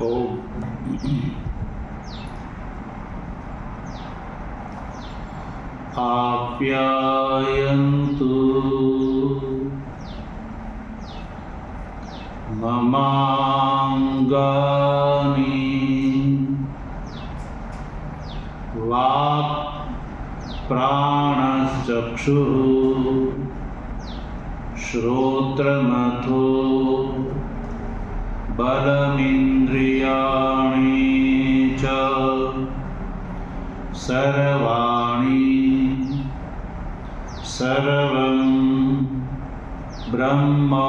ओम आप्यायन्तु ममाङ्गानि वाक् प्राणश्चक्षुः श्रोत्रमथो बलमिन्द्रियाणि च सर्वाणि सर्वं ब्रह्मोपनिषदम्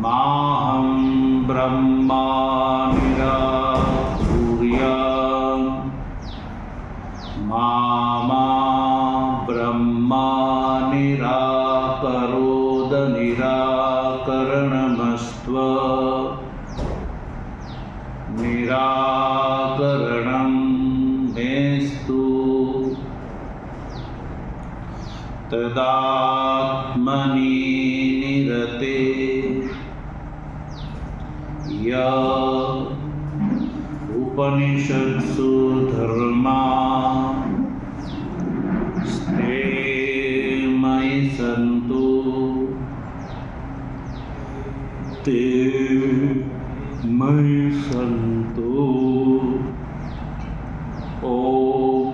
माहं ब्रह्मा निराकुर्याम् मा ब्रह्मा निराकरोद निराकरणमस्त्व निराकरणं मेस्तु तदात्मनि निरते य उपनिषत्सु धर्मा स्ते मयि सन्तु ते मयि सन्तु। ओम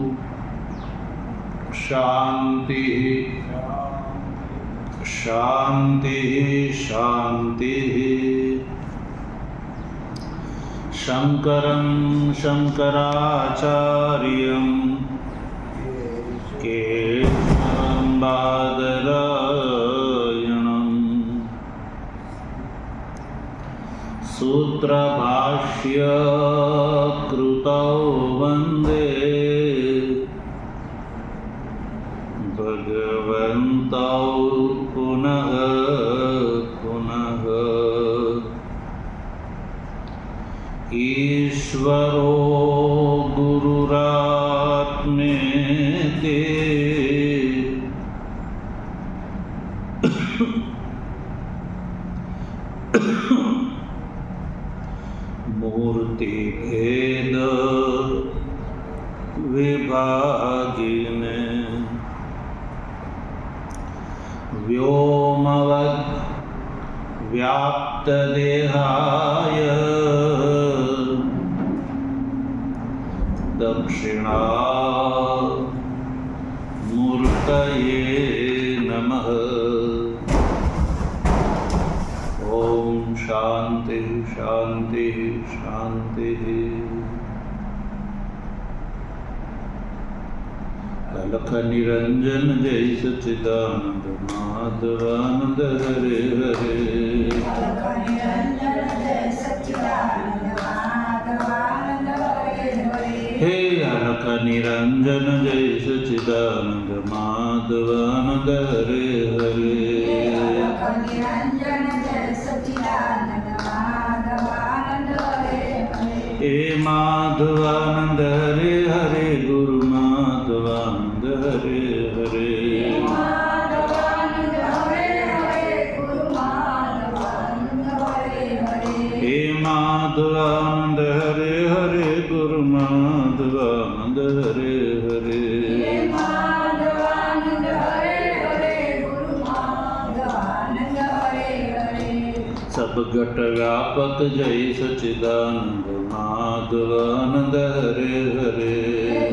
शांति शांति शांति। शंकरं शंकराचार्यं केशवं बादरायणं सूत्रभाष्य कृतौ वन्दे भगवन्तौ पुनः पुनः। ईश्वरो गुरुरात्मेति मूर्तिभेद विभागिने व्योमवद् व्याप्तदेहाय दक्षिणामूर्तये नमः। ओम शांति शांति शांति। अलख निरंजन जय सच्चिदानंद माधवानंद हरे हरे। हे अलख निरंजन जय सच्चिदानंद माधवानंद हरे हरे। हे माधवानंद हरे हरे गुरु माधवानंद हरे हरे। हे माधवानंद हरे हरे गुरु माधवानंद हरे हरे। सब घट व्यापक जय सच्चिदानंद माधवानंद हरे हरे।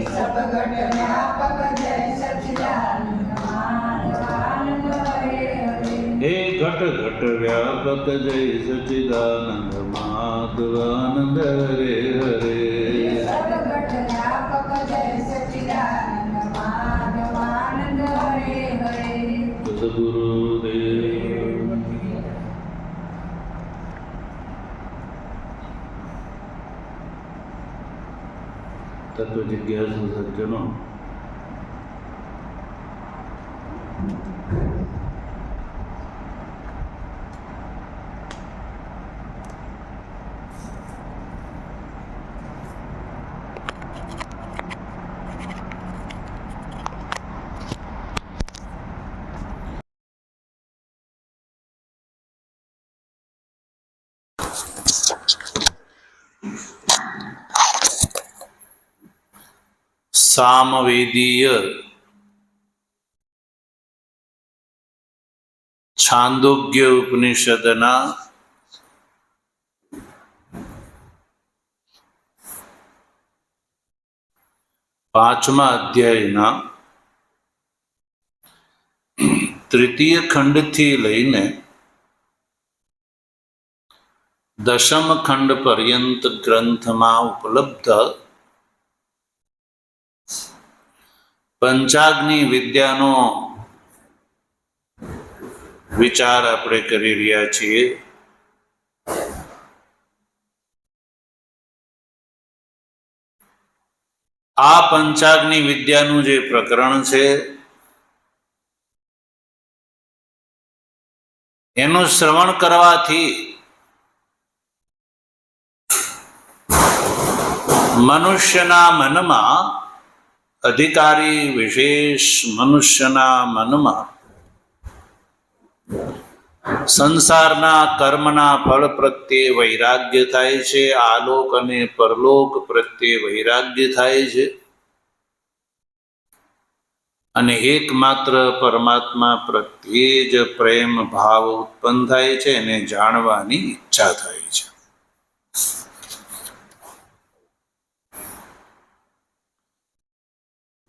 सब घट व्यापक जय सच्चिदानंद माधवानंद हरे हरे। हे घट घट व्यापक जय सच्चिदानंद माधवानंद हरे हरे। सब घट व्यापक जय सच्चिदानंद माधवानंद हरे हरे। सद्गुरुदेव तत्व जिज्ञासु सज्जनों, સામવેદીય છાંદોગ્ય ઉપનિષદના 5મા અધ્યાયના 3ય ખંડથી લઈને 10મ ખંડ પર્યંત ગ્રંથમાં ઉપલબ્ધ પંચાગ્નિ વિદ્યાનો વિચાર આપણે કરી રહ્યા છીએ. આ પંચાગ્નિ વિદ્યાનું જે પ્રકરણ છે એનું શ્રવણ કરવાથી મનુષ્યના મનમાં, અધિકારી વિશેષ મનુષ્યના મનમાં સંસારના કર્મના ફળ પ્રત્યે વૈરાગ્ય થાય છે. આલોક અને પરલોક પ્રત્યે વૈરાગ્ય થાય છે અને એકમાત્ર પરમાત્મા પ્રત્યે જ પ્રેમ ભાવ ઉત્પન્ન થાય છે અને જાણવાની ઈચ્છા થાય છે.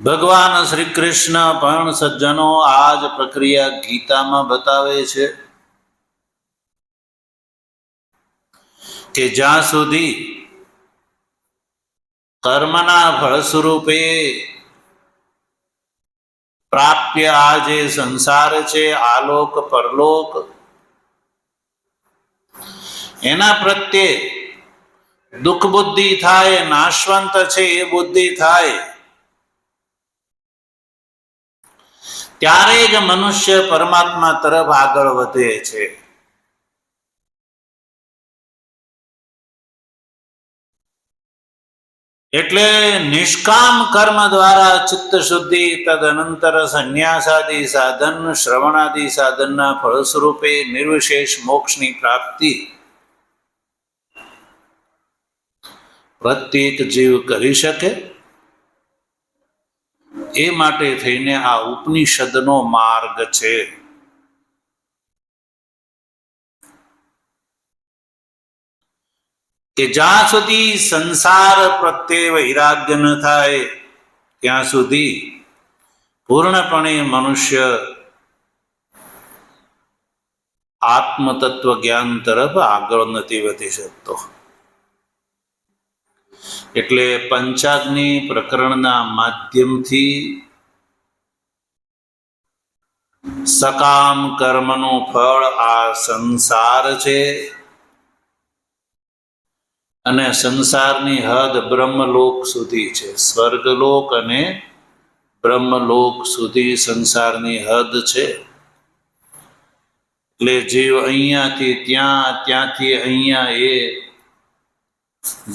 ભગવાન શ્રી કૃષ્ણ પણ સજ્જનો આ જ પ્રક્રિયા ગીતામાં બતાવે છે કે જ્યાં સુધી કર્મના ફળ સ્વરૂપે પ્રાપ્ય આ જે સંસાર છે, આલોક પરલોક, એના પ્રત્યે દુઃખ બુદ્ધિ થાય, નાશવંત છે એ બુદ્ધિ થાય, ત્યારે જ મનુષ્ય પરમાત્મા તરફ આગળ વધે છે. એટલે નિષ્કામ કર્મ દ્વારા ચિત્ત શુદ્ધિ, તદનંતર સંન્યાસાદિ સાધન, શ્રવણાદિ સાધનના ફળ સ્વરૂપે નિર્વિશેષ મોક્ષની પ્રાપ્તિ પ્રત્યેક જીવ કરી શકે. એ માટે થઈને આ ઉપનિષદનો માર્ગ છે. કે જ્યાં સુધી સંસાર પ્રત્યે વૈરાગ્ય ન થાય ત્યાં સુધી પૂર્ણપણે મનુષ્ય આત્મતત્વ જ્ઞાન તરફ આગળ નથી વધી શકતો. એટલે પંચાગ્નિ પ્રકરણના માધ્યમથી સકામ કર્મનું ફળ આ સંસાર છે અને સંસારની હદ બ્રહ્મલોક સુધી છે. સ્વર્ગલોક અને બ્રહ્મલોક સુધી સંસારની હદ છે. એટલે જીવ અહીંયાથી ત્યાં, ત્યાંથી અહીંયા, એ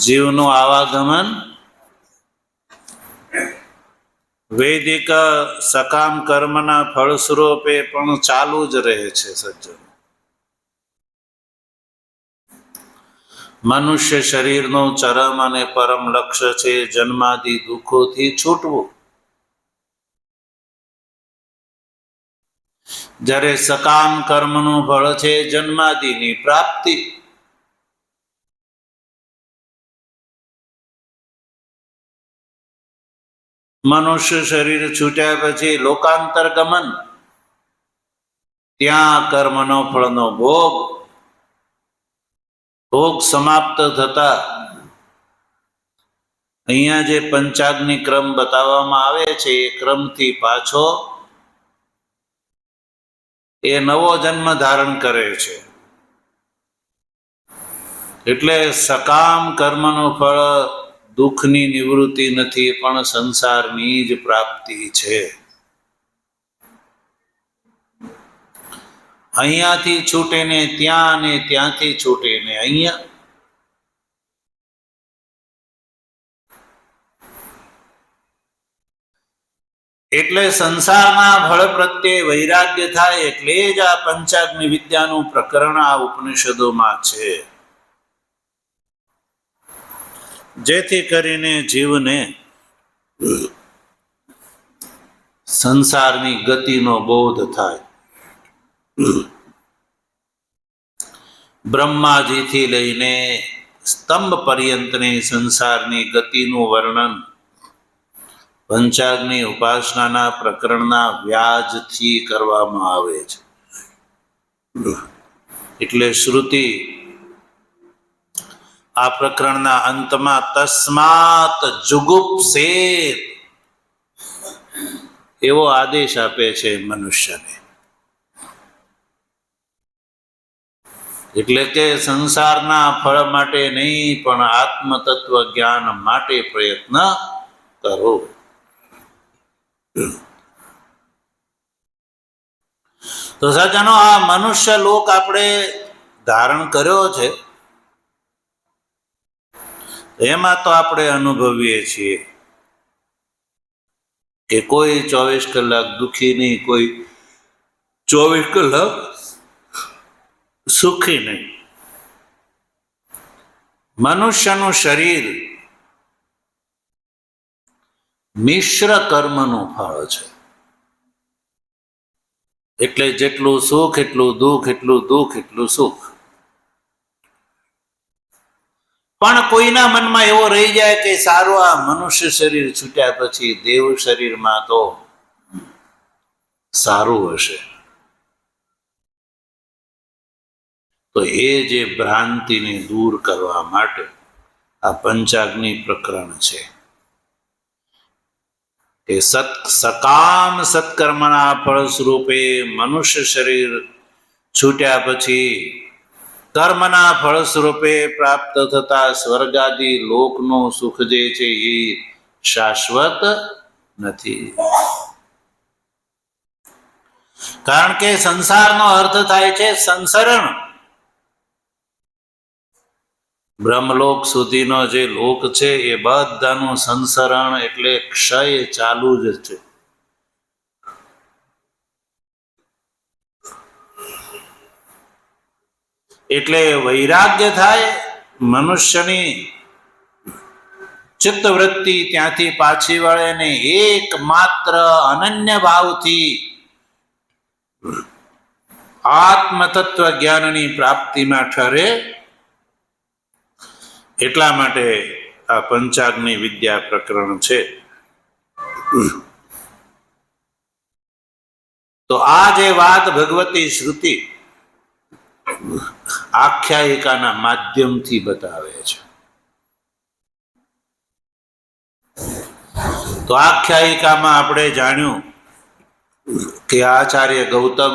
જીવનું આવાગમન વૈદિક સકામ કર્મના ફળ સ્વરૂપે પણ ચાલુ જ રહે છે. સજ્જનો, મનુષ્ય શરીરનું ચરમ અને પરમ લક્ષ્ય છે જન્માદિ દુઃખોથી છૂટવું. જ્યારે સકામ કર્મનું ફળ છે જન્માદિની પ્રાપ્તિ. મનુષ્ય શરીર છૂટ્યા પછી લોકાંતર ગમન, ત્યાં કર્મનો ફળનો ભોગ. ભોગ સમાપ્ત થતા અહીંયા જે પંચાગ્નિ ક્રમ બતાવવામાં આવે છે એ ક્રમથી પાછો એ નવો જન્મ ધારણ કરે છે. એટલે સકામ કર્મનું ફળ દુઃખની નિવૃત્તિ નથી, પણ સંસારની જ પ્રાપ્તિ છે. અહીંયાથી છૂટે ને ત્યાં, ને ત્યાંથી છૂટે ને અહીંયા. એટલે સંસારના ફળ પ્રત્યે વૈરાગ્ય થાય. એટલે જ આ પંચાગ્નિ વિદ્યાનું પ્રકરણ આ ઉપનિષદોમાં છે, જેથી કરીને જીવને સંસારની ગતિનો બોધ થાય. બ્રહ્માજીથી લઈને સ્તંભ પર્યંતની સંસારની ગતિનું વર્ણન પંચાગ્નિ ઉપાસનાના પ્રકરણના વ્યાજથી કરવામાં આવે છે. એટલે શ્રુતિ આ પ્રકરણના અંતમાં તસ્માત જુગુપ્સેત એવો આદેશ આપે છે મનુષ્યને. એટલે કે સંસારના ફળ માટે નહીં, પણ આત્મતત્વ જ્ઞાન માટે પ્રયત્ન કરો. તો સજ્જનો, આ મનુષ્ય લોક આપણે ધારણ કર્યો છે, એમાં તો આપણે અનુભવીએ છીએ કે કોઈ 24 કલાક દુઃખી નહીં, કોઈ 24 કલાક સુખી નહીં. મનુષ્યનું શરીર મિશ્ર કર્મનું ફળ છે. એટલે જેટલું સુખ એટલું દુઃખ, એટલું દુઃખ એટલું સુખ. પણ કોઈના મનમાં એવો રહી જાય કે સારું, આ મનુષ્ય શરીર છૂટ્યા પછી દેવ શરીરમાં તો સારું હશે. તો એ જે ભ્રાંતિને દૂર કરવા માટે આ પંચાગ્નિ પ્રકરણ છે કે સકામ સત્કર્મના ફળ સ્વરૂપે મનુષ્ય શરીર છૂટ્યા પછી કર્મના ફળ સ્વરૂપે પ્રાપ્ત થતા સ્વર્ગાદી લોકનું સુખ જે છે એ શાશ્વત નથી. કારણ કે સંસારનો અર્થ થાય છે સંસરણ. બ્રહ્મલોક સુધીનો જે લોક છે એ બધાનું સંસરણ એટલે ક્ષય ચાલુ જ છે. એટલે વૈરાગ્ય થાય, મનુષ્યની ચિત્તવૃત્તિ ત્યાંથી પાછી વળે ને એકમાત્ર અનન્ય ભાવથી આત્મતત્વ જ્ઞાનની પ્રાપ્તિમાં ઠરે. એટલા માટે આ પંચાગ્નિ વિદ્યા પ્રકરણ છે. તો આ જે વાત ભગવતી શ્રુતિ આખ્યાયિકાના માધ્યમથી બતાવે છે. તો આખ્યાયિકામાં આપણે જાણ્યું કે આચાર્ય ગૌતમ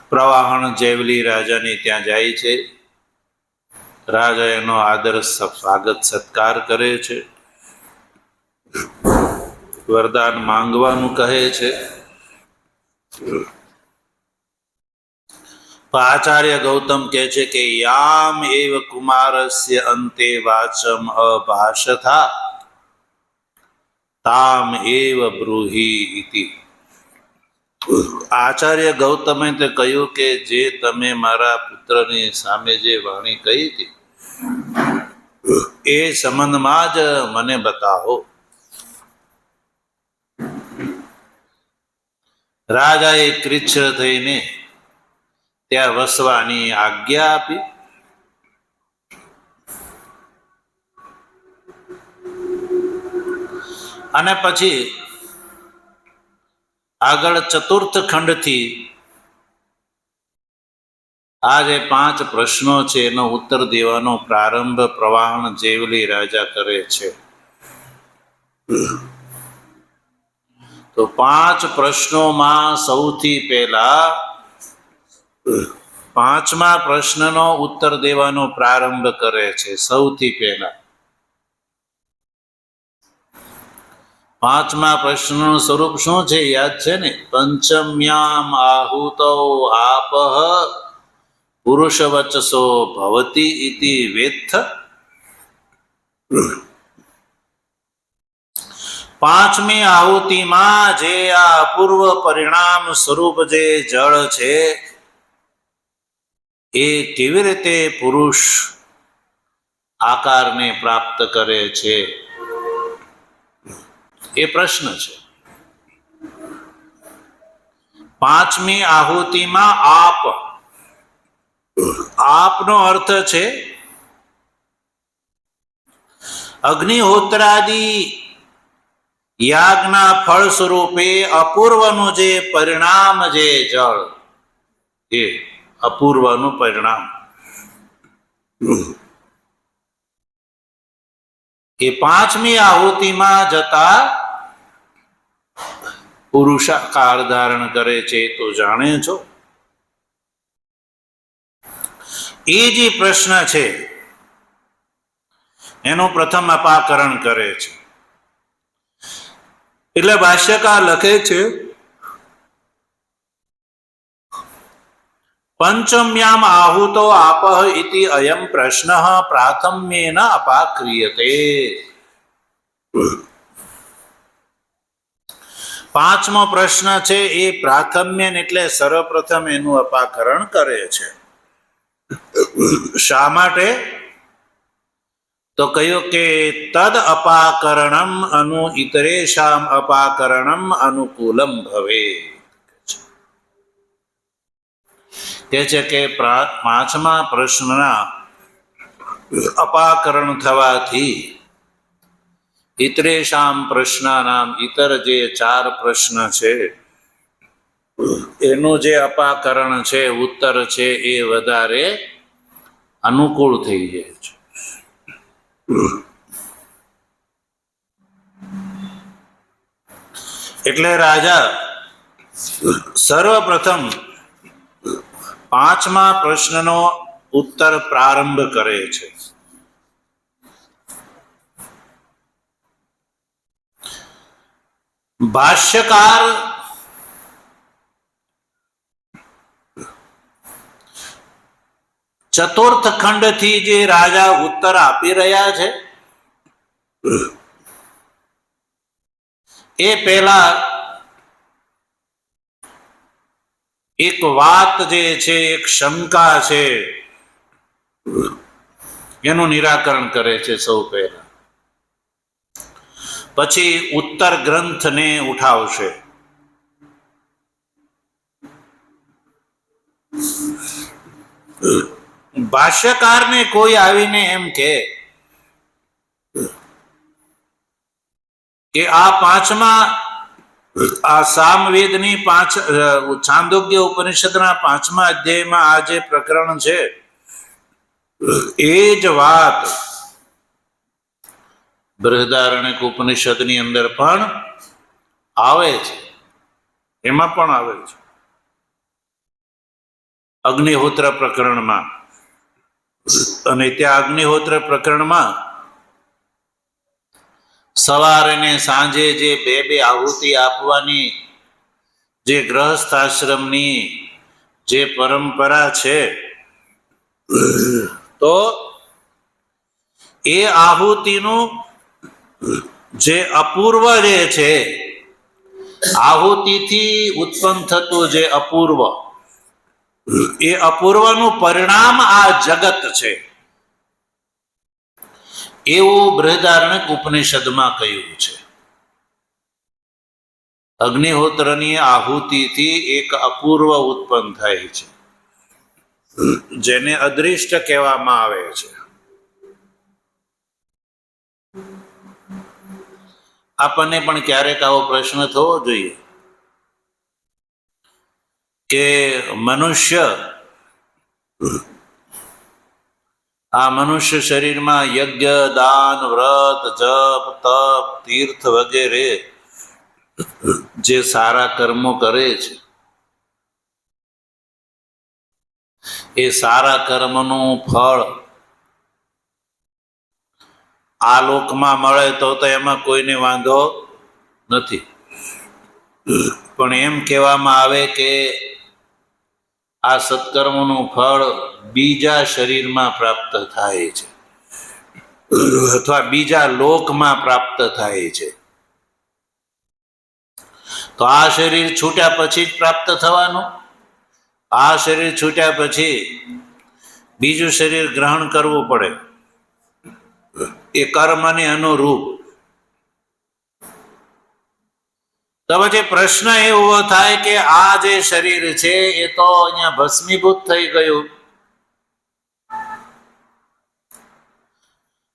પ્રવાહણ જેવલી રાજાની ત્યાં જાય છે. રાજા એનો આદર સ્વાગત સત્કાર કરે છે, વરદાન માંગવાનું કહે છે. આચાર્ય ગૌતમ કહે છે કે યામ એવ કુમારસ્ય અંતે વાચમ અભાષથા તામ એવ બ્રૂહી ઇતિ. આચાર્ય ગૌતમે તે કહ્યું કે જે તમે મારા પુત્રની સામે જે વાણી કહી હતી એ સંબંધમાં જ મને બતાવો. રાજાએ કૃચ્છ થઈને ત્યાં વસવાની આજ્ઞા આપી. અને પછી આગળ ચતુર્થ ખંડથી આ જે 5 પ્રશ્નો છે એનો ઉત્તર દેવાનો પ્રારંભ પ્રવાહણ જેવલી રાજા કરે છે. તો 5 પ્રશ્નોમાં સૌથી પહેલા 5મા પ્રશ્નનો ઉત્તર દેવાનો પ્રારંભ કરે છે. સૌથી પહેલા 5મા પ્રશ્નનું સ્વરૂપ શું છે યાદ છે ને? પંચમ્યામ આહુતો આપઃ પુરુષ વચસો ભવતી ઇતિ વેત્થ. 5મી આહુતિમાં જે આ અપૂર્વ પરિણામ સ્વરૂપ જે જળ છે એ કેવી રીતે પુરુષ આકારને પ્રાપ્ત કરે છે એ પ્રશ્ન છે. પાંચમી આહુતિમાં આપ, આપનો અર્થ છે અગ્નિહોત્રાદિ યાગના ફળ સ્વરૂપે અપૂર્વનું જે પરિણામ, જે જળ, એ અપૂર્વનું પરિણામ, એ પાંચમી આહુતિમાં જતા પુરુષાકાર ધારણ કરે છે. તો જાણે છો એ જે પ્રશ્ન છે એનું પ્રથમ અપાકરણ કરે છે. એટલે ભાષ્યકાર લખે છે પંચમ્યામ આહુતો આપઃ ઇતિ અયમ પ્રશ્ન પ્રાથમ્યેન અપાક્રિયતે. પાંચમો પ્રશ્ન છે એ પ્રાથમ્ય એટલે સર્વપ્રથમ એનું અપાકરણ કરે છે. શા માટે? તો કહ્યું કે તદ અપાકરણમ અનુ ઇતરેષામ અપાકરણમ અનુકૂલમ ભવે. કે છે કે પાંચમા પ્રશ્નના અપાકરણ થવાથી ઇતરેષામ પ્રશ્નાનામ, ઇતર જે ચાર પ્રશ્ન છે એનું જે અપાકરણ છે, ઉત્તર છે, એ વધારે અનુકૂળ થઈ જાય છે. એટલે રાજા સર્વપ્રથમ પાંચમા પ્રશ્નનો ઉત્તર પ્રારંભ કરે છે. ભાષ્યકાર ચતુર્થ ખંડ થી જે રાજા ઉત્તર આપી રહ્યા છે એ પહેલા એક વાત જે છે, એક શંકા છે, એનું નિરાકરણ કરે છે સૌ પહેલા. પછી ઉત્તર ગ્રંથને ઉઠાવશે. ભાષ્યકારને કોઈ આવીને એમ કે આ પાંચમા, આ સામવેદની છાંદોગ્ય ઉપનિષદના પાંચમા અધ્યાયમાં આ જે પ્રકરણ છે એ જ વાત બૃહદારણ્યક ઉપનિષદની અંદર પણ આવે છે. એમાં પણ આવે છે અગ્નિહોત્ર પ્રકરણમાં. અને ત્યાં અગ્નિહોત્ર પ્રકરણમાં સવારે ને સાંજે જે બે આહુતિ આપવાની જે ગ્રહસ્થાશ્રમની જે પરંપરા છે, તો એ આહુતિનું જે અપૂર્વ જે છે, આહુતિથી ઉત્પન્ન થતું જે અપૂર્વ, એ અપૂર્વનું પરિણામ આ જગત છે એવું બૃહદારણ્યક ઉપનિષદમાં કહ્યું છે. અગ્નિહોત્રની આહુતિથી એક અપૂર્વ ઉત્પન્ન થાય છે જેને અદૃષ્ટ કહેવામાં આવે છે. આપણને પણ ક્યારેક આવો પ્રશ્ન થવો જોઈએ કે મનુષ્ય, આ મનુષ્ય શરીરમાં યજ્ઞ, દાન, વ્રત, જપ, તપ, તીર્થ વગેરે જે સારા કર્મો કરે છે, એ સારા કર્મનું ફળ આ લોકમાં મળે તો એમાં કોઈને વાંધો નથી. પણ એમ કહેવામાં આવે કે આ સત્કર્મનું ફળ બીજા શરીરમાં પ્રાપ્ત થાય છે અથવા બીજા લોકમાં પ્રાપ્ત થાય છે. તો આ શરીર છૂટ્યા પછી જ પ્રાપ્ત થવાનું. આ શરીર છૂટ્યા પછી બીજું શરીર ગ્રહણ કરવું પડે એ કર્મને અનુરૂપ. તો પછી પ્રશ્ન એ ઉભો થાય કે આ જે શરીર છે એ તો અહીંયા ભસ્મીભૂત થઈ ગયું,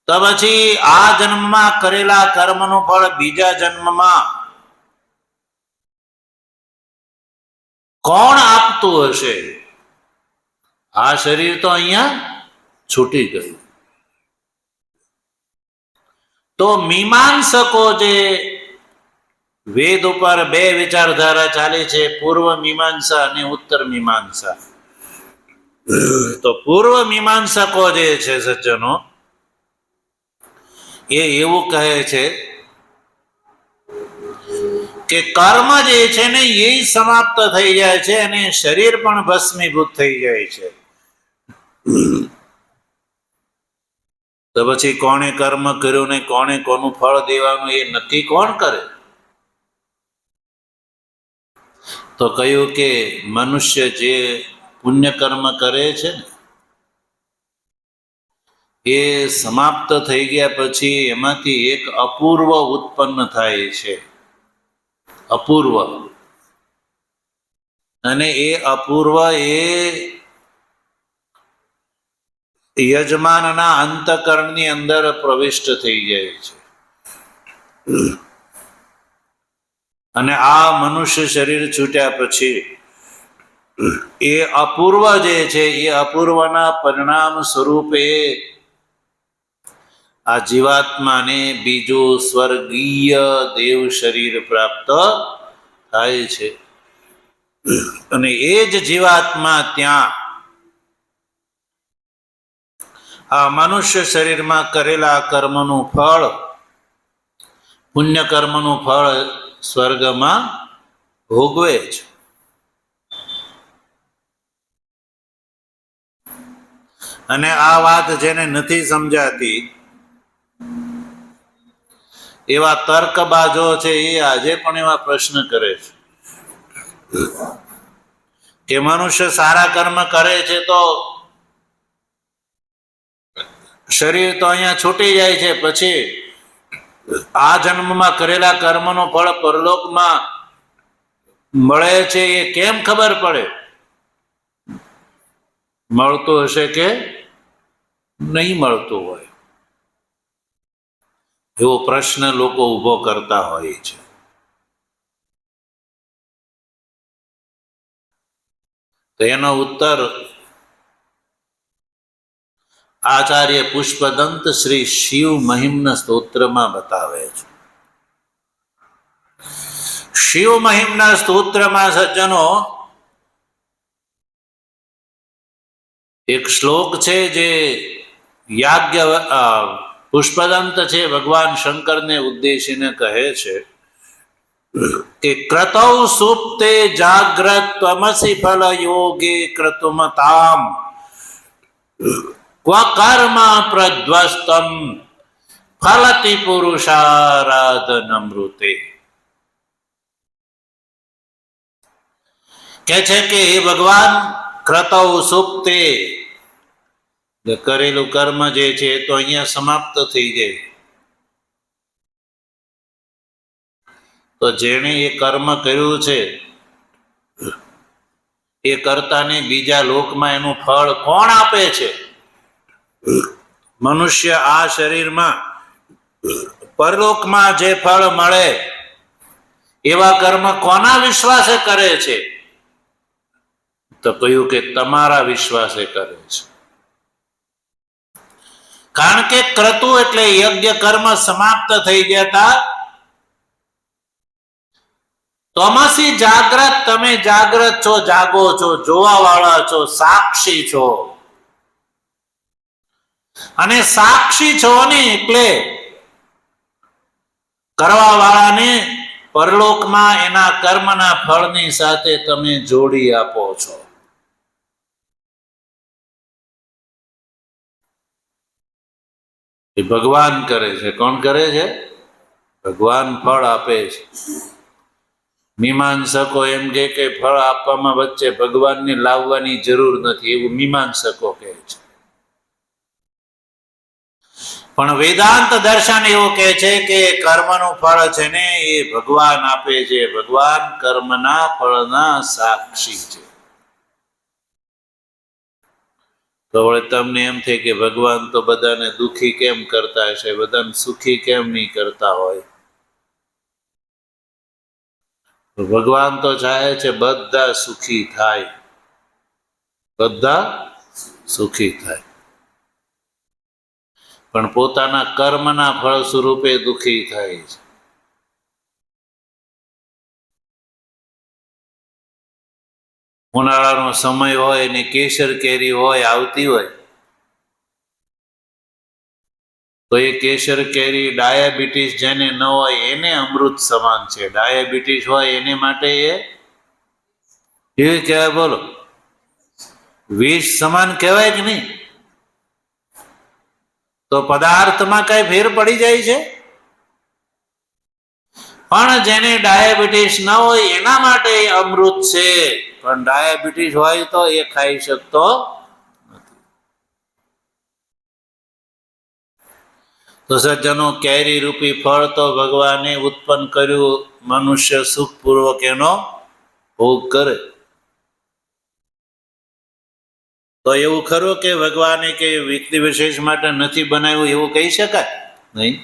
તો પછી આ જન્મમાં કરેલા કર્મનું ફળ બીજા જન્મમાં કોણ આપતું હશે? આ શરીર તો અહીંયા છૂટી ગયું. તો મીમાંસકો જે વેદ ઉપર બે વિચારધારા ચાલે છે, પૂર્વ મીમાંસા અને ઉત્તર મીમાંસા. તો પૂર્વ મીમાંસકો જે છે સજ્જનો, એ એવું કહે છે કે કર્મ જે છે ને એ સમાપ્ત થઈ જાય છે અને શરીર પણ ભસ્મીભૂત થઈ જાય છે. તો પછી કોણે કર્મ કર્યું ને કોણે કોનું ફળ દેવાનું એ નક્કી કોણ કરે? તો કહ્યું કે મનુષ્ય જે પુણ્ય કર્મ કરે છે ને એ સમાપ્ત થઈ ગયા પછી એમાંથી એક અપૂર્વ ઉત્પન્ન થાય છે. અપૂર્વ. અને એ અપૂર્વ એ યજમાનના અંતકરણની અંદર પ્રવિષ્ટ થઈ જાય છે. અને આ મનુષ્ય શરીર છૂટ્યા પછી એ અપૂર્વ જે છે એ અપૂર્વના પરિણામ સ્વરૂપે આ જીવાત્માને બીજું સ્વર્ગીય દેવ શરીર પ્રાપ્ત થાય છે. અને એ જ જીવાત્મા ત્યાં આ મનુષ્ય શરીરમાં કરેલા કર્મનું ફળ, પુણ્ય કર્મનું ફળ સ્વર્ગમાં ભોગવે છે. અને આ વાત જેને નથી સમજાતી એવા તર્કબાજો છે એ આજે પણ એવા પ્રશ્ન કરે છે કે મનુષ્ય સારા કર્મ કરે છે તો શરીર તો અહીંયા છૂટી જાય છે, પછી આ જન્મમાં કરેલા કર્મનું ફળ પરલોકમાં મળે છે એ કેમ ખબર પડે? મળતું હશે કે નહીં મળતું હોય, એવો પ્રશ્ન લોકો ઉભો કરતા હોય છે. તો એનો ઉત્તર આચાર્ય પુષ્પદંત શ્રી શિવ મહિમ્ન સ્તોત્રમાં બતાવે છે. શિવ મહિમ્ના સ્તોત્રમાં સજ્જનો એક શ્લોક છે જે પુષ્પદંત છે ભગવાન શંકરને ઉદ્દેશીને કહે છે કે ક્રતૌ સુપ્તે જાગ્રત ત્વમસી ફલ યોગે ક્રતુમતામ ક્વ કર્મ પ્રધ્વસ્તમ ફલતિ પુરુષારાધનમૃતે. કે છે કે હે ભગવાન, ક્રતૌ સુપ્તે કરેલું કર્મ જે છે તો અહીંયા સમાપ્ત થઈ જાય. તો જેણે એ કર્મ કર્યું છે એ કર્તાને બીજા લોકમાં એનું ફળ કોણ આપે છે? મનુષ્ય આ શરીરમાં પરલોકમાં જે ફળ મળે એવા કર્મ કોના વિશ્વાસે કરે છે? તો કહ્યું કે તમારા વિશ્વાસે કરે છે. કારણ કે ક્રતુ એટલે યજ્ઞ કર્મ સમાપ્ત થઈ ગયા હતા. તમસી જાગ્રત, તમે જાગ્રત છો, જાગો છો, જોવા વાળા છો, સાક્ષી છો. અને સાક્ષી છો ને એટલે કરવા વાળાને પરલોકમાં એના કર્મના ફળની સાથે તમે જોડી આપો છો. એ ભગવાન કરે છે. કોણ કરે છે? ભગવાન ફળ આપે છે. મીમાંસકો એમ કે ફળ આપવામાં વચ્ચે ભગવાનને લાવવાની જરૂર નથી, એવું મીમાંસકો કહે છે. પણ વેદાંત દર્શન એવું કહે છે કે કર્મનું ફળ છે ને એ ભગવાન આપે છે. ભગવાન કર્મના ફળના સાક્ષી છે. તો વળે તમને એમ થાય કે ભગવાન તો બધાને દુઃખી કેમ કરતા હશે, બધાને સુખી કેમ નહીં કરતા હોય? તો ભગવાન તો ચાહે છે બધા સુખી થાય, બધા સુખી થાય, પણ પોતાના કર્મના ફળ સ્વરૂપે દુઃખી થાય છે. ઉનાળાનો સમય હોય ને કેસર કેરી હોય આવતી હોય, તો એ કેસર કેરી ડાયાબિટીસ જેને ન હોય એને અમૃત સમાન છે. ડાયાબિટીસ હોય એને માટે એ કહેવાય, બોલો, વિષ સમાન કહેવાય કે નહીં? તો પદાર્થમાં કઈ ફેર પડી જાય છે? પણ જેને ડાયાબિટીસ ન હોય એના માટે અમૃત છે. પણ ડાયાબિટીસ હોય તો એ ખાઈ શકતો નથી. તો સજ્જનો, કેરી રૂપી ફળ તો ભગવાને ઉત્પન્ન કર્યું, મનુષ્ય સુખપૂર્વક એનો ભોગ કરે. તો એવું ખરું કે ભગવાને કે વ્યક્તિ વિશેષ માટે નથી બનાવ્યું એવું કહી શકાય નહીં.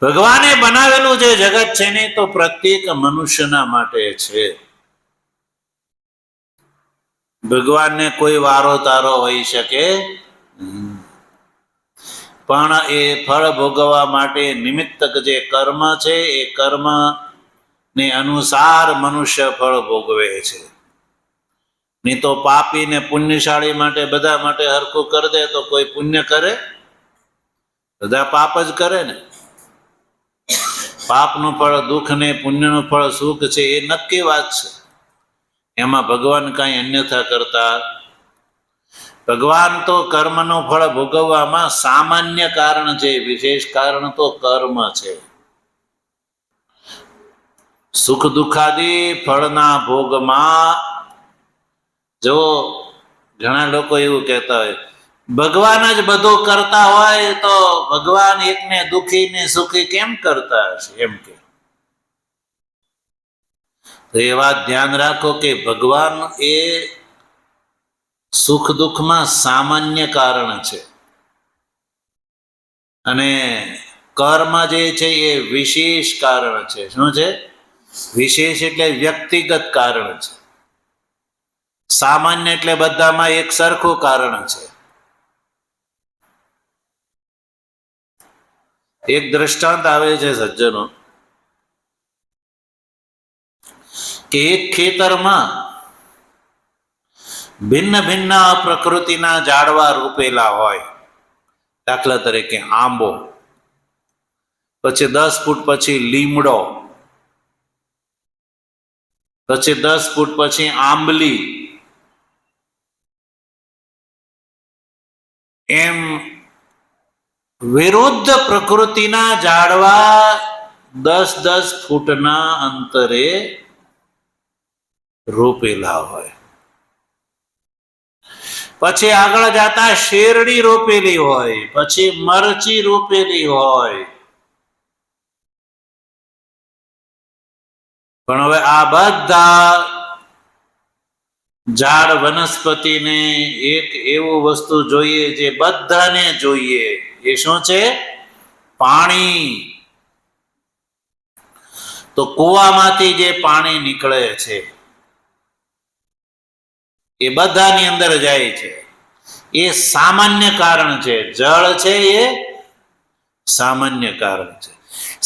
ભગવાને બનાવેલું જે જગત છે ને તો પ્રત્યેક મનુષ્યના માટે છે. ભગવાનને કોઈ વારો તારો હોઈ શકે, પણ એ ફળ ભોગવવા માટે નિમિત્તક જે કર્મ છે એ કર્મ ને અનુસાર મનુષ્ય ફળ ભોગવે છે. નહીં તો પાપી ને પુણ્યશાળી માટે બધા માટે હરખું કરી દે તો કોઈ પુણ્ય કરે? બધા પાપ જ કરે ને. પાપનું ફળ દુઃખ ને પુણ્યનું ફળ સુખ છે એ નક્કી વાત છે. એમાં ભગવાન કાંઈ અન્યથા કરતા. ભગવાન તો કર્મનું ફળ ભોગવવામાં સામાન્ય કારણ છે, વિશેષ કારણ તો કર્મ છે. સુખ દુઃખાદી ફળના ભોગમાં જો ઘણા લોકો એવું કહેતા હોય ભગવાન જ બધું કરતા હોય તો ભગવાન એકને દુઃખી ને સુખી કેમ કરતા હશે એમ કે. તો એ વાત ધ્યાન રાખો કે ભગવાન એ સુખ દુઃખમાં સામાન્ય કારણ છે અને કર્મ જે છે એ વિશેષ કારણ છે. શું છે? વિશેષ એટલે વ્યક્તિગત કારણ છે. સામાન્ય એટલે બધામાં એક સરખું કારણ છે. એક દ્રષ્ટાંત આવે છે સજ્જનો કે એક ખેતરમાં ભિન્ન ભિન્ન પ્રકૃતિના ઝાડવા રોપેલા હોય. દાખલા તરીકે આંબો, પછી 10 ફૂટ પછી લીમડો, પછી 10 ફૂટ પછી આંબલી, એમ વિરુદ્ધ પ્રકૃતિના ઝાડવા 10-10 ફૂટના અંતરે રોપેલા હોય. પછી આગળ જતા શેરડી રોપેલી હોય, પછી મરચી રોપેલી હોય. પણ હવે આ બધા ઝાડ વનસ્પતિને એક એવું વસ્તુ જોઈએ જે બધાને જોઈએ. એ શું છે? પાણી. તો કૂવામાંથી જે પાણી નીકળે છે એ બધાની અંદર જાય છે. એ સામાન્ય કારણ છે. જળ છે એ સામાન્ય કારણ છે.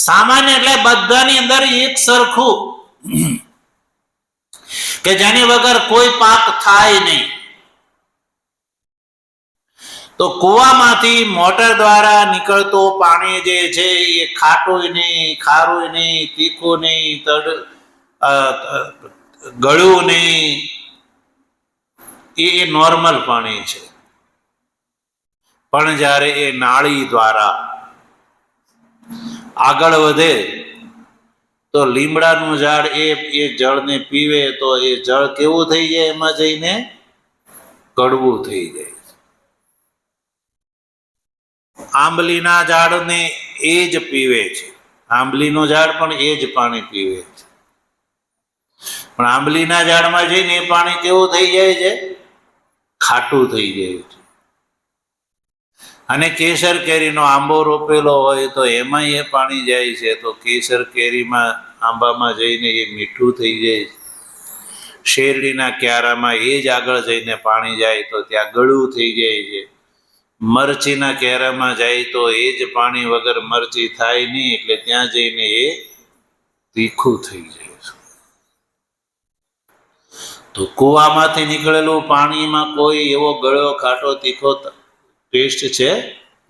સામાન્ય એટલે બધાની અંદર એક સરખું, કે જેની વગર કોઈ પાક થાય નહીં. તો કૂવામાંથી મોટર દ્વારા નીકળતો પાણી જે છે એ ખાટું નહીં, ખારું નહીં, તીખું નહીં, ગળ્યું નહીં, એ નોર્મલ પાણી છે. પણ જ્યારે એ નાળી દ્વારા આગળ વધે તો લીમડાનું ઝાડ એ જળને પીવે તો એ જળ કેવું થઈ જાય? એમાં જઈને કડવું થઈ જાય. આંબલીના ઝાડને એ જ પીવે છે. આંબલીનું ઝાડ પણ એ જ પાણી પીવે છે. પણ આંબલીના ઝાડમાં જઈને એ પાણી કેવું થઈ જાય છે? ખાટું થઈ જાય છે. અને કેસર કેરીનો આંબો રોપેલો હોય તો એમાં એ પાણી જાય છે તો કેસર કેરીમાં આંબામાં જઈને એ મીઠું થઈ જાય છે. શેરડીના ક્યારામાં એ જ આગળ જઈને પાણી જાય તો ત્યાં ગળું થઈ જાય છે. મરચીના ક્યારામાં જાય તો એ જ પાણી વગર મરચી થાય નહીં, એટલે ત્યાં જઈને એ તીખું થઈ જાય છે. તો કૂવામાંથી નીકળેલું પાણીમાં કોઈ એવો ગળ્યો ખાટો તીખો ટેસ્ટ છે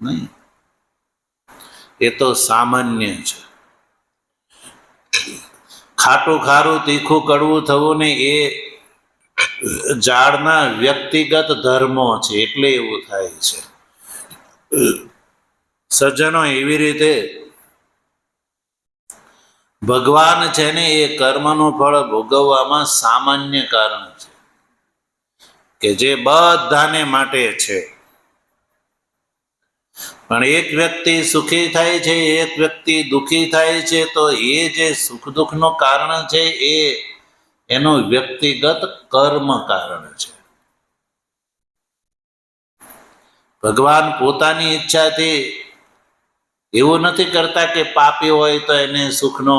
નહીં. એ તો સામાન્ય છે. ખાટું ખારું તીખું કડવું થવું ને એ ઝાડના વ્યક્તિગત ધર્મો છે, એટલે એવું થાય છે. સજ્જનો, એવી રીતે ભગવાન છે ને એ કર્મનું ફળ ભોગવવામાં સામાન્ય કારણ છે કે જે બધાને માટે છે. પણ એક વ્યક્તિ સુખી થાય છે, એક વ્યક્તિ દુઃખી થાય છે, તો એ જે સુખ દુઃખનું કારણ છે એ એનું વ્યક્તિગત કર્મ કારણ છે. ભગવાન પોતાની ઈચ્છાથી એવું નથી કરતા કે પાપી હોય તો એને સુખનો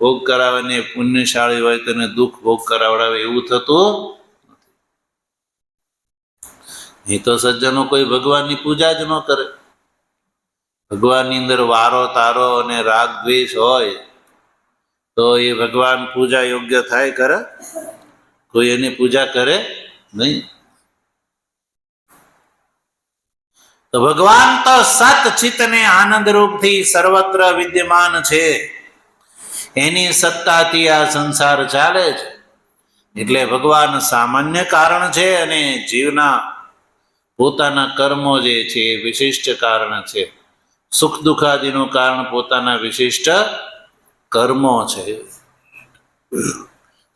ભોગ કરાવે ને પુણ્યશાળી હોય તો એને દુઃખ ભોગ કરાવડાવે, એવું થતું નહીં. તો સજ્જનો કોઈ ભગવાનની પૂજા જ ન કરે. ભગવાનની અંદર વારો તારો અને રાગ દ્વેષ હોય તો એ ભગવાન પૂજા યોગ્ય થાય? કરે કોઈ એની પૂજા કરે નહીં. તો ભગવાન તો સત ચિત્ત ને આનંદ રૂપથી સર્વત્ર વિદ્યમાન છે. એની સત્તાથી આ સંસાર ચાલે છે. એટલે ભગવાન સામાન્ય કારણ છે અને જીવના પોતાના કર્મો જે છે એ વિશિષ્ટ કારણ છે. સુખ દુઃખાદિનું કારણ પોતાના વિશિષ્ટ કર્મો છે.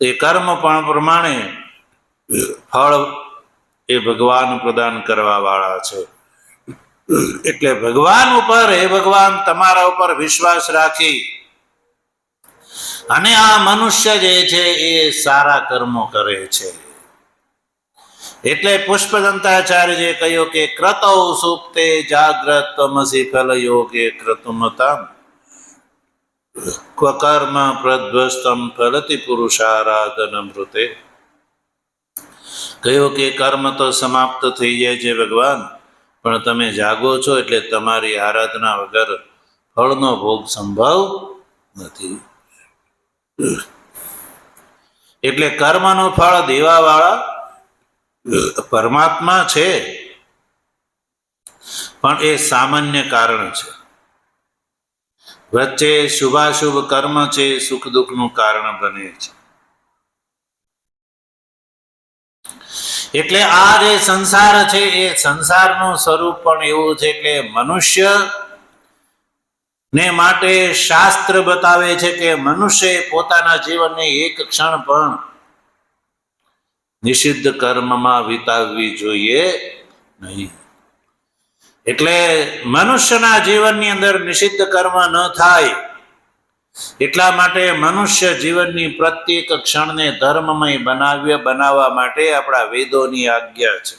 એ કર્મ પણ પ્રમાણે ફળ એ ભગવાન પ્રદાન કરવા વાળા છે. એટલે ભગવાન ઉપર, હે ભગવાન, તમારા ઉપર વિશ્વાસ રાખી અને આ મનુષ્ય જે છે એ સારા કર્મો કરે છે. એટલે પુષ્પદંતાચાર્યએ કહ્યું કે ક્રતૌ સુપ્તે જાગ્રત તમસી ફલ યોગે ક્રતુમતામ ક્વકર્મ પ્રધ્વસ્તમ ફલતિ પુરુષારાધનમૃતે. કહ્યું કે કર્મ તો સમાપ્ત થઈ જાય છે ભગવાન, પણ તમે જાગો છો એટલે તમારી આરાધના વગર ફળનો ભોગ સંભવ નથી. એટલે કર્મનું ફળ દેવા વાળા પરમાત્મા છે, પણ એ સામાન્ય કારણ છે. વચ્ચે શુભાશુભ કર્મ છે, સુખ દુઃખનું કારણ બને છે. એટલે આ જે સંસાર છે એ સંસારનું સ્વરૂપ પણ એવું છે કે મનુષ્ય ને માટે શાસ્ત્ર બતાવે છે કે મનુષ્ય પોતાના જીવનને એક ક્ષણ પણ નિષિદ્ધ કર્મમાં વિતાવવી જોઈએ નહીં. એટલે મનુષ્યના જીવનની અંદર નિષિદ્ધ કર્મ ન થાય એટલા માટે મનુષ્ય જીવનની પ્રત્યેક ક્ષણને ધર્મમય બનાવવા માટે આપણા વેદોની આજ્ઞા છે.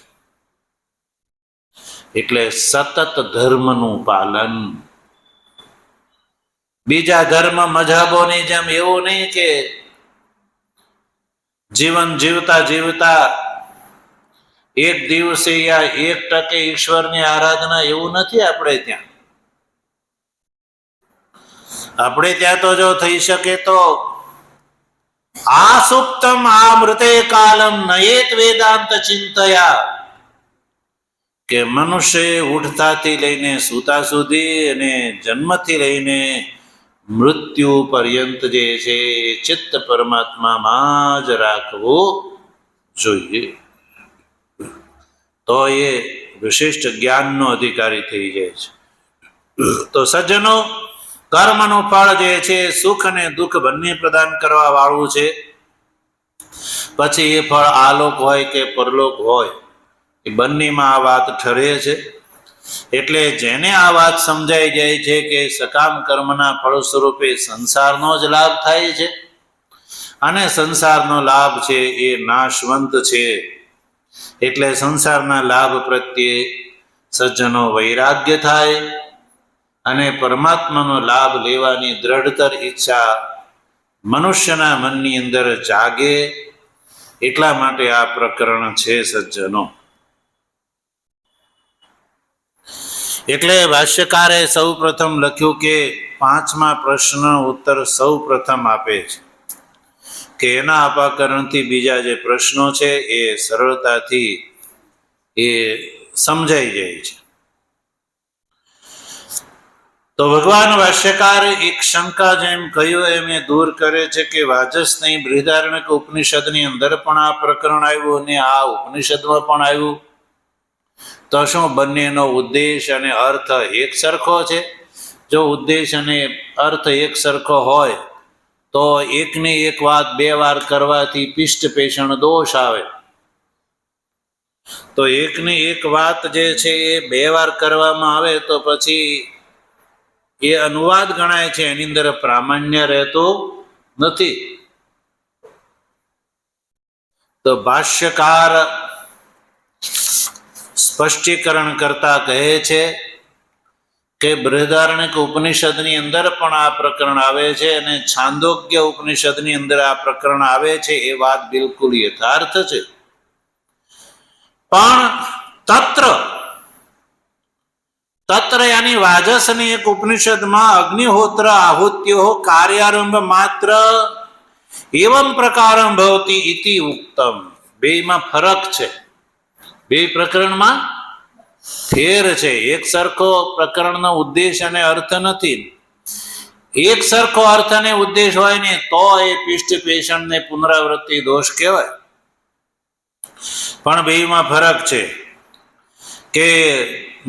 એટલે સતત ધર્મનું પાલન. બીજા ધર્મ મજહબોની જેમ એવું નહીં કે જીવન જીવતા જીવતા એક દિવસે યા 1% ઈશ્વરની આરાધના, એવું નથી. આપણે ત્યાં તો જો થઈ શકે તો આ સુપ્તમ આ મૃતે કાલમ નયેત વેદાંત ચિંતયા, કે મનુષ્ય ઉઠતાથી લઈને સૂતા સુધી અને જન્મથી લઈને મૃત્યુ પર્યંત જે છે એ ચિત્ત પરમાત્મામાં જ રાખવું જોઈએ. તો એ વિશિષ્ટ જ્ઞાનનો અધિકારી થઈ જાય છે. તો સજ્જનો, કર્મનું ફળ જે છે સુખ અને દુઃખ બંને પ્રદાન કરવા વાળું છે. પછી એ ફળ આલોક હોય કે પરલોક હોય, એ બંનેમાં આ વાત ઠરે છે. એટલે જેને આ વાત સમજાઈ જાય છે કે સકામ કર્મના ફળ સ્વરૂપે સંસારનો જ લાભ થાય છે અને સંસારનો લાભ છે એ નાશવંત છે, એટલે સંસારના લાભ પ્રત્યે સજ્જનો વૈરાગ્ય થાય અને પરમાત્માનો લાભ લેવાની દ્રઢતર ઈચ્છા મનુષ્યના મનની અંદર જાગે, એટલા માટે આ પ્રકરણ છે સજ્જનો. એટલે ભાષ્યકારે સૌ પ્રથમ લખ્યું કે 5મા પ્રશ્નનો ઉત્તર સૌ પ્રથમ આપે છે કે એના અપાકરણથી બીજા જે પ્રશ્નો છે એ સરળતાથી એ સમજાઈ જાય છે. તો ભગવાન ભાષ્યકાર એક શંકા જેમ કહ્યું એમ એ દૂર કરે છે કે વાજસનેય બૃહદારણ્યક ઉપનિષદની અંદર પણ આ પ્રકરણ આવ્યું અને આ ઉપનિષદમાં પણ આવ્યું, તો શું બંનેનો ઉદ્દેશ અને અર્થ એક સરખો છે? જો ઉદ્દેશ અને અર્થ એક સરખો હોય તો એકની એક વાત 2 વાર કરવાથી પિષ્ટ પેષણ દોષ આવે. તો એકની એક વાત જે છે એ 2 વાર કરવામાં આવે તો પછી એ અનુવાદ ગણાય છે, એની અંદર પ્રામાણ્ય રહેતું નથી. તો ભાષ્યકાર સ્પષ્ટીકરણ કરતા કહે છે કે બૃહદારણ્યક ઉપનિષદની અંદર પણ આ પ્રકરણ આવે છે અને છાંદોગ્ય ઉપનિષદની અંદર આ પ્રકરણ આવે છે, એ વાત બિલકુલ યથાર્થ છે. પણ તત્ર યાની વાજસની એક ઉપનિષદમાં અગ્નિહોત્ર આહુત્યો કાર્યારંભ માત્ર એવમ પ્રકારમ ભવતી ઇતિ ઉક્તમ. બેમાં ફરક છે, બે પ્રકરણમાં ફેર છે. એક સરખો પ્રકરણનો ઉદ્દેશ અને અર્થ નથી. એક સરખો અર્થ અને ઉદ્દેશ હોય ને તો એ પિષ્ટ પેષણ ને પુનરાવૃત્તિ દોષ કહેવાય. પણ બેમાં ફરક છે કે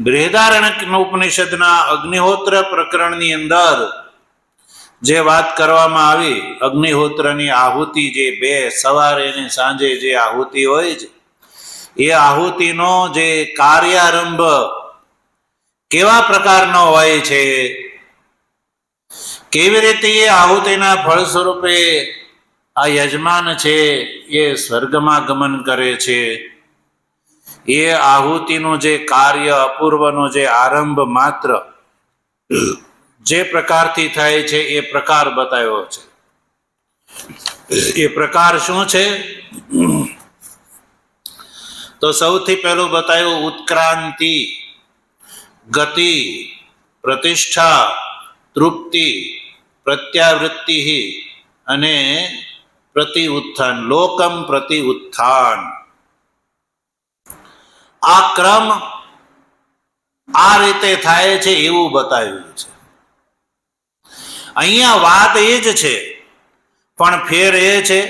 બૃહદારણ્યક ઉપનિષદના અગ્નિહોત્ર પ્રકરણની અંદર જે વાત કરવામાં આવી, અગ્નિહોત્રની આહુતિ જે 2 સવારે અને સાંજે જે આહુતિ હોય છે, એ આહુતિનો જે કાર્યારંભ કેવા પ્રકારનો હોય છે, કેવી રીતે એ આહુતિના ફળ સ્વરૂપે આ યજમાન છે એ સ્વર્ગમાં ગમન કરે છે, એ આહુતિનું જે કાર્ય અપૂર્વનો જે આરંભ માત્ર જે પ્રકારથી થાય છે એ પ્રકાર બતાવ્યો છે. એ પ્રકાર શું છે? તો સૌથી પહેલું બતાવ્યું ઉત્ક્રાંતિ, ગતિ, પ્રતિષ્ઠા, તૃપ્તિ, પ્રત્યાવૃત્તિ અને પ્રતિ ઉત્થાન, લોકમ પ્રતિ ઉત્થાન. આ ક્રમ આ રીતે થાય છે એવું બતાવ્યું છે. અહીંયા વાત એ જ છે, પણ ફેર એ છે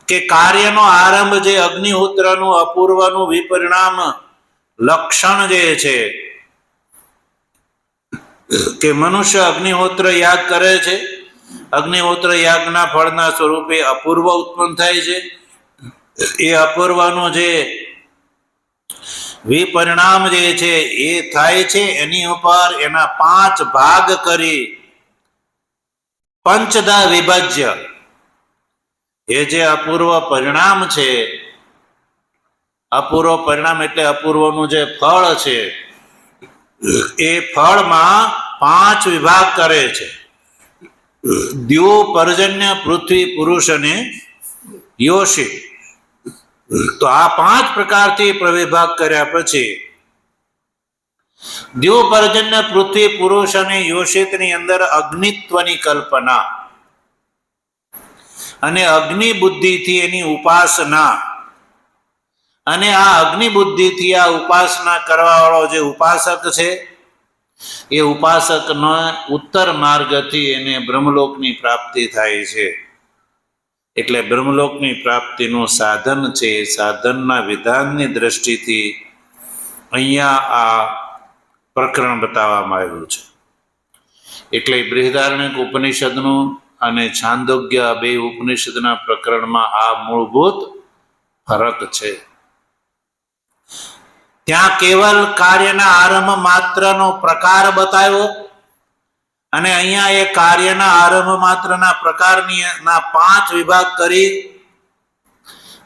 કે કાર્યનો આરંભ જે અગ્નિહોત્રનું અપૂર્વનું વિપરિણામ લક્ષણ જે છે કે મનુષ્ય અગ્નિહોત્ર યાગ કરે છે, અગ્નિહોત્ર યાગના ફળના સ્વરૂપે અપૂર્વ ઉત્પન્ન થાય છે. એ અપૂર્વનું જે વિપરિણામ જે છે એ થાય છે, એની ઉપર એના 5 ભાગ કરી પંચધા વિભજ્ય એ જે અપૂર્વ પરિણામ છે, અપૂર્વ પરિણામ એટલે અપૂર્વનું જે ફળ છે, એ ફળમાં 5 વિભાગ કરે છે. દ્યો, પર્જન્ય, પૃથ્વી, પુરુષ અને યોષિત. તો આ 5 પ્રકારથી પ્રવિભાગ કર્યા પછી દ્યો, પર્જન્ય, પૃથ્વી, પુરુષ અને યોષિતની અંદર અગ્નિત્વની કલ્પના અને અગ્નિ બુદ્ધિથી એની ઉપાસના, અને આ અગ્નિ બુદ્ધિથી આ ઉપાસના કરવા વાળો જે ઉપાસક છે એ ઉપાસકનો ઉત્તર માર્ગથી એને બ્રહ્મલોકની પ્રાપ્તિ થાય છે. એટલે બ્રહ્મલોકની પ્રાપ્તિનું સાધન છે. સાધનના વિધાનની દ્રષ્ટિથી અહીંયા આ પ્રકરણ બતાવવામાં આવ્યું છે. એટલે બૃહદારણ્યક ઉપનિષદનું અને છાંદોગ્ય 2 ઉપનિષદના પ્રકરણમાં આ મૂળભૂત ફરક છે. ત્યાં કેવલ કાર્યના આરંભ માત્રનો પ્રકાર બતાવ્યો અને અહીંયા એ કાર્યના આરંભ માત્રના પ્રકારની 5 વિભાગ કરી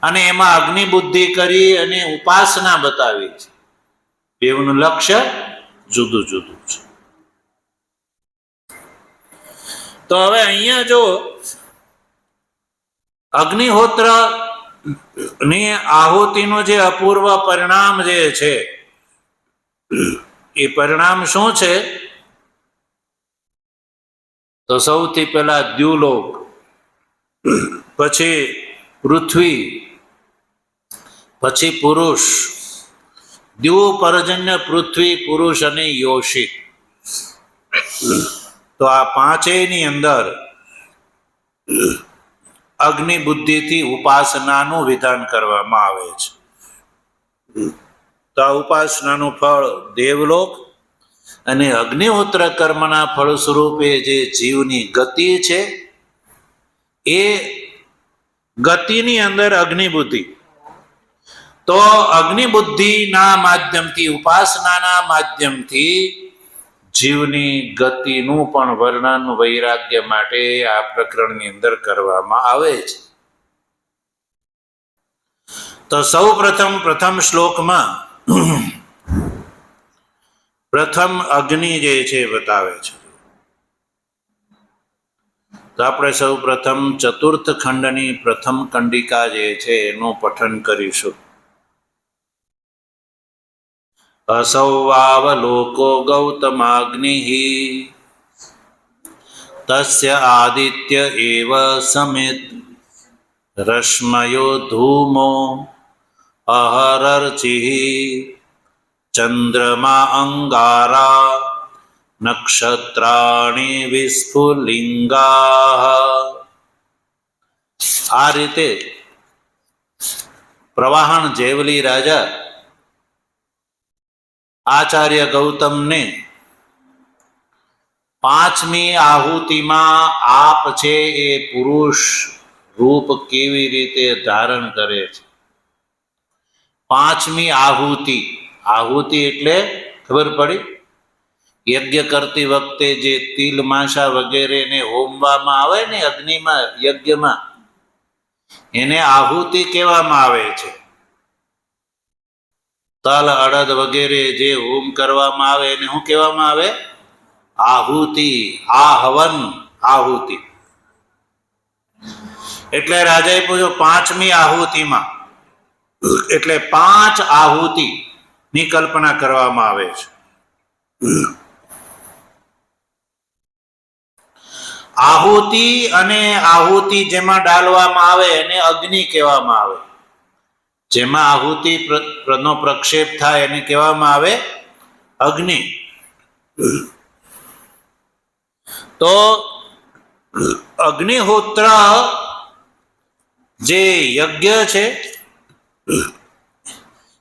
અને એમાં અગ્નિ બુદ્ધિ કરી અને ઉપાસના બતાવી છે. બેવનું લક્ષ્ય જુદું જુદું છે. તો હવે અહીંયા જો અગ્નિહોત્ર ની આહુતિનું જે અપૂર્વ પરિણામ જે છે એ પરિણામ શું છે? તો સૌથી પહેલા દ્યુલોક, પછી પૃથ્વી, પછી પુરુષ, દ્યુ, પર્જન્ય, પૃથ્વી, પુરુષ અને યોષિત. તો આ પાંચેયની અંદર અગ્નિ બુદ્ધિથી ઉપાસનાનું વિધાન કરવામાં આવે છે. તો આ ઉપાસનાનું ફળ દેવલોક અને અગ્નિહોત્ર કર્મના ફળ સ્વરૂપે જે જીવની ગતિ છે એ ગતિની અંદર અગ્નિ બુદ્ધિ. તો અગ્નિ બુદ્ધિના માધ્યમથી, ઉપાસનાના માધ્યમથી જીવની ગતિનું પણ વર્ણન વૈરાગ્ય માટે આ પ્રકરણની અંદર કરવામાં આવે છે. તો સૌ પ્રથમ શ્લોકમાં પ્રથમ અગ્નિ જે છે બતાવે છે. તો આપણે સૌ પ્રથમ ચતુર્થ ખંડની પ્રથમ કંડિકા જે છે એનું પઠન કરીશું. અસૌવાવલોકો ગૌતમાગ્નિઃ તસ્ય આદિત્ય એવ સમિત રશ્મયો ધૂમો અહરર્ચિઃ ચંદ્રમા અંગારા નક્ષત્રાણિ વિસ્ફુલિંગાઃ. આ રીતે પ્રવાહન જેવલી રાજા આચાર્ય ગૌતમને 5મી આહુતિમાં આપ છે એ પુરુષ રૂપ કેવી રીતે ધારણ કરે છે. 5મી આહુતિ, આહુતિ એટલે ખબર પડી? યજ્ઞ કરતી વખતે જે તિલ માશા વગેરે ને હોમવામાં આવે ને અગ્નિમાં, યજ્ઞમાં, એને આહુતિ કહેવામાં આવે છે. તલ, અડદ વગેરે જે હોમ કરવામાં આવે એને શું કહેવામાં આવે? આહુતિ, આહવન, આહુતિ. એટલે રાજાએ પૂછ્યું 5મી આહુતિમાં, એટલે 5 આહુતિ ની કલ્પના કરવામાં આવે છે. આહુતિ અને આહુતિ જેમાં ડાલવામાં આવે એને અગ્નિ કહેવામાં આવે. જેમાં આહુતિ નો પ્રક્ષેપ થાય એને કહેવામાં આવે અગ્નિ. તો અગ્નિહોત્ર જે યજ્ઞ છે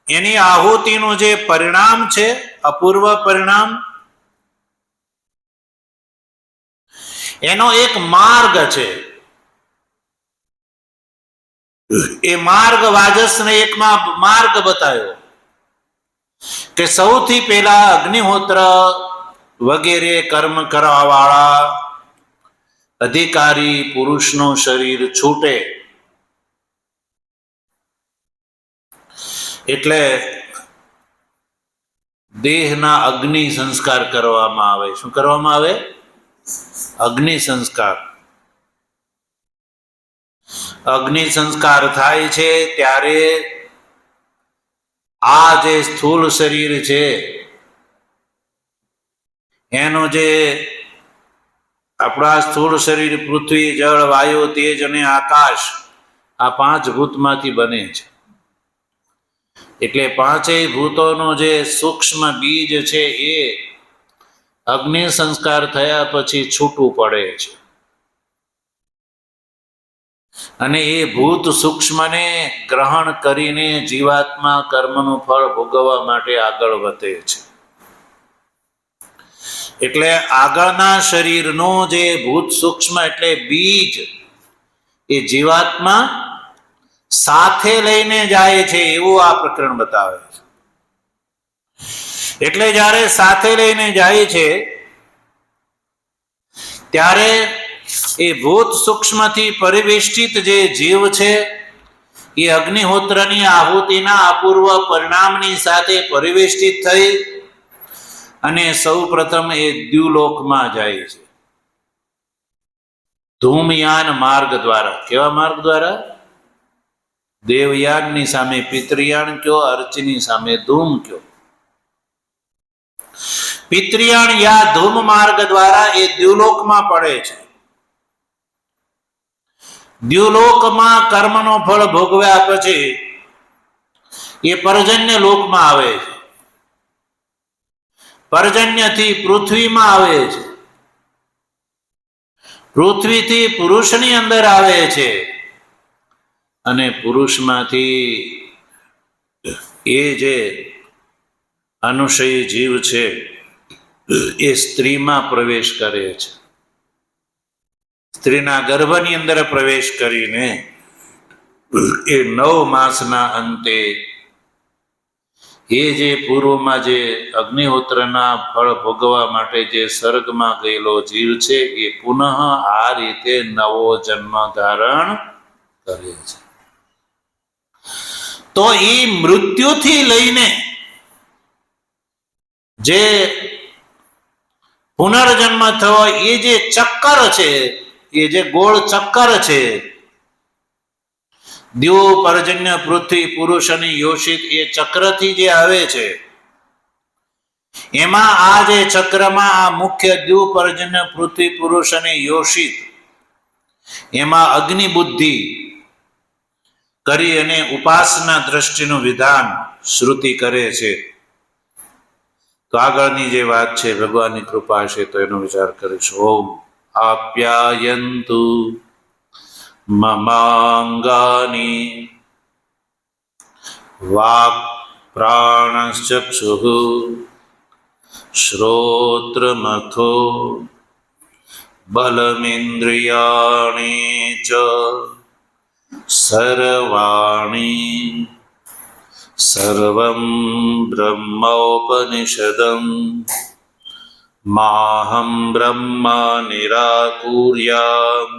એની આહુતિનું જે પરિણામ છે, અપૂર્વ પરિણામ, એનો એક માર્ગ છે. એ માર્ગ વાજસને એકમાં માર્ગ બતાવ્યો કે સૌથી પહેલા અગ્નિહોત્ર વગેરે કર્મ કરવા વાળા અધિકારી પુરુષનું શરીર છૂટે એટલે દેહના અગ્નિ સંસ્કાર કરવામાં આવે. શું કરવામાં આવે? અગ્નિ સંસ્કાર. અગ્નિ સંસ્કાર થાય છે ત્યારે આ જે સ્થૂળ શરીર છે એનું જે આપણા સ્થૂળ શરીર પૃથ્વી, જળ, વાયુ, તેજ અને આકાશ, આ 5 ભૂતમાંથી બને છે. એટલે 5 ભૂતોનું જે સૂક્ષ્મ બીજ છે એ અગ્નિ સંસ્કાર થયા પછી છૂટું પડે છે અને એ ભૂત સૂક્ષ્મને ગ્રહણ કરીને જીવાત્મા કર્મનું ફળ ભોગવવા માટે આગળ વધે છે. એટલે આગળના શરીરનો જે ભૂત સૂક્ષ્મ એટલે બીજ એ એટલે જ્યારે સાથે લઈને જાય છે ત્યારે એ ભૂત સૂક્ષ્મથી પરિવેષ્ટિત જે જીવ છે એ અગ્નિહોત્રની આહુતિના અપૂર્વ પરિણામની સાથે પરિવેષ્ટિત થઈ અને સૌ પ્રથમ એ દ્યુલોકમાં જાય છે ધૂમયાન માર્ગ દ્વારા. કેવા માર્ગ દ્વારા? દેવયાનની સામે પિતૃયાન કયો, અર્ચની સામે ધૂમ કયો. પિતૃયાન યા ધૂમ માર્ગ દ્વારા એ દ્યુલોકમાં પડે છે. દ્યુલોકમાં કર્મનો ફળ ભોગવ્યા પછી એ પર્જન્ય લોકમાં આવે છે. પર્જન્યથી પૃથ્વીમાં આવે છે. પૃથ્વીથી પુરુષની અંદર આવે છે અને પુરુષમાંથી એ જે અનુષયી જીવ છે એ સ્ત્રીમાં પ્રવેશ કરે છે. સ્ત્રીના ગર્ભની અંદર પ્રવેશ કરીને એ 9 માસના અંતે એ જે પૂર્વમાં જે અગ્નિહોત્રના ફળ ભોગવવા માટે જે સ્વર્ગમાં ગયેલો જીવ છે એ પુનઃ આ રીતે નવો જન્મ ધારણ કરે છે. તો એ મૃત્યુથી લઈને જે પુનર્જન્મ થયો એ જે ચક્કર છે, એ જે ગોળ ચક્કર છે, દ્યો પર્જન્ય પૃથ્વી પુરુષ અને યોષિત એ ચક્રથી જે આવે છે એમાં આ જે ચક્રમાં આ મુખ્ય દ્યો પર્જન્ય પૃથ્વી પુરુષ અને યોષિત એમાં અગ્નિ બુદ્ધિ કરી અને ઉપાસના દ્રષ્ટિનું વિધાન શ્રુતિ કરે છે. તો આગળની જે વાત છે ભગવાનની કૃપા છે તો એનો વિચાર કરીશું. ઓમ આપ્યાયન્તુ મમાંગાની વાક પ્રાણશ્ચક્ષુઃ શ્રોત્રમથો બલમિન્દ્રિયાણિ ચ સર્વાણિ સર્વં બ્રહ્મોપનિષદં માહં બ્રહ્મા નિરાકુર્યામ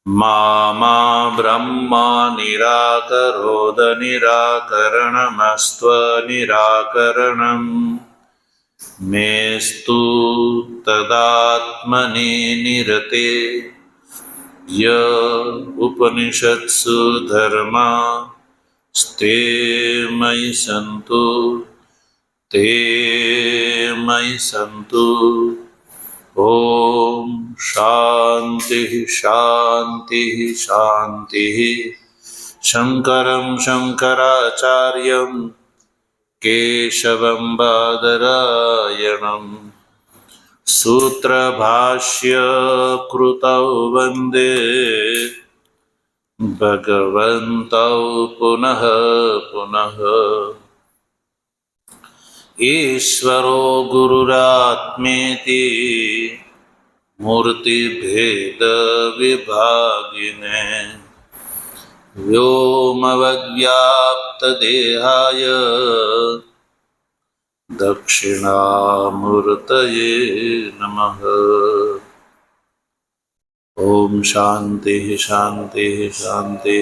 મા બ્રહ્મા નિરાકરોદ નિરાકરણમસ્ત્વ નિરાકરણમ મેસ્તુ તદાત્મનિ નિરતે ય ઉપનિષત્સુ ધર્મા સ્તે મયિ સંતુ તે મયિ સંતુ. ઓમ શાંતિ શાંતિ શાંતિ. શંકરં શંકરાચાર્યં કેશવં બાદરાયણં સૂત્રભાષ્ય કૃતૌ વંદે ભગવन्तૌ પુનઃ પુનઃ. ઈશ્વરો ગુરુરાત્મેતિ મૂર્તિભેદ વિભાગિને વ્યોમવદ્વ્યાપ્ત દેહાય દક્ષિણામૂર્તયે નમઃ. ઓમ શાંતિ શાંતિ શાંતિ.